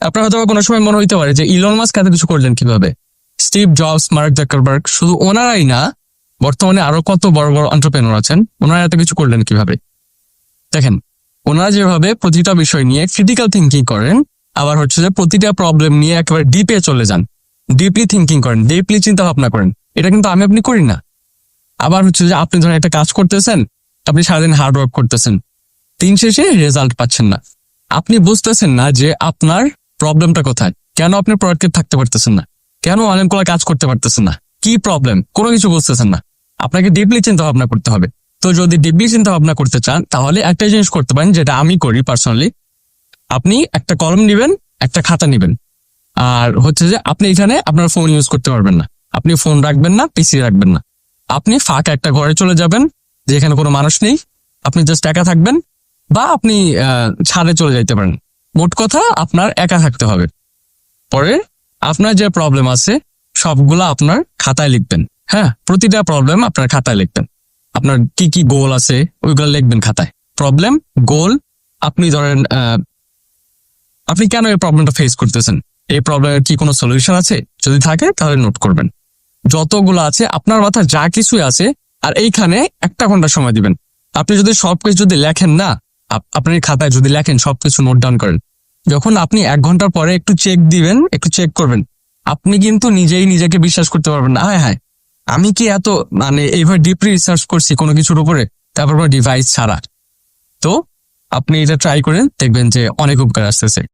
আপনার হয়তো কোনো সময় মনে হইতে পারে যে ইলন মাস্ক এত কিছু করলেন কিভাবে, স্টিভ জবস, মার্ক জাকারবার্গ, শুধু ওনারাই না, বর্তমানে আরো কত বড় বড় এন্টারপ্রেনার আছেন, ওনারা এত কিছু করলেন কিভাবে? দেখেন, ওনারা যেভাবে প্রতিটা বিষয় নিয়ে ক্রিটিক্যাল থিঙ্কিং করেন, আবার হচ্ছে যে প্রতিটা প্রবলেম নিয়ে একেবারে ডিপে চলে যান, ডিপলি থিঙ্কিং করেন, ডিপলি চিন্তা ভাবনা করেন। এটা কিন্তু আপনি করি না। আবার হচ্ছে যে আপনি ধরেন একটা কাজ করতেছেন, আপনি সারাদিন হার্ড ওয়ার্ক করতেছেন, দিন শেষে রেজাল্ট পাচ্ছেন না। আপনি বুঝতেছেন না যে আপনার প্রবলেমটা কোথায়, কেন আপনি প্রোডাক্টিভ থাকতে পারতেছেন না, কেন অনেকগুলো কাজ করতে পারতেছেন না, কি প্রবলেম, কোনো কিছু বুঝতেছেন না। আপনাকে ডিপলি চিন্তা ভাবনা করতে হবে। তো যদি ডিপলি চিন্তা ভাবনা করতে চান, তাহলে একটা জিনিস করতে পারেন, যেটা আমি করি পার্সোনালি। আপনি একটা কলম নিবেন, একটা খাতা নিবেন, আর হচ্ছে যে আপনি এখানে আপনার ফোন ইউজ করতে পারবেন না, আপনি ফোন রাখবেন না, পিসি রাখবেন না। আপনি ফাঁকা একটা ঘরে চলে যাবেন, যেখানে কোনো মানুষ নেই, আপনি জাস্ট একা থাকবেন, বা আপনি ছাদে চলে যাইতে পারেন। মোট কথা, আপনার একা থাকতে হবে। পরে আপনার যে প্রবলেম আছে সবগুলা আপনার খাতায় লিখবেন। হ্যাঁ, প্রতিটা প্রবলেম আপনার খাতায় লিখবেন। আপনার কি কি গোল আছে ওইগুলো লিখবেন খাতায়। প্রবলেম, গোল, আপনি ধরেন আপনি কেন এই প্রবলেমটা ফেস করতেছেন, এই প্রবলেমের কি কোনো সলিউশন আছে, যদি থাকে তাহলে নোট করবেন। যতগুলো আছে আপনার মাথায় যা কিছুই আছে, আর এইখানে 1 ঘন্টা সময় দিবেন। আপনি যদি সবকিছু যদি লেখেন না, আপনার খাতায় যদি লেখেন, সবকিছু নোট ডাউন করেন, যখন আপনি 1 ঘন্টার পরে একটু চেক দিবেন, একটু চেক করবেন, আপনি কিন্তু নিজেই নিজেকে বিশ্বাস করতে পারবেন না, হ্যাঁ হ্যাঁ আমি কি এত এইভাবে ডিপলি রিসার্চ করছি কোনো কিছুর উপরে, তারপর ডিভাইস ছাড়া। তো আপনি এটা ট্রাই করেন, দেখবেন যে অনেক উপকার আসতেছে।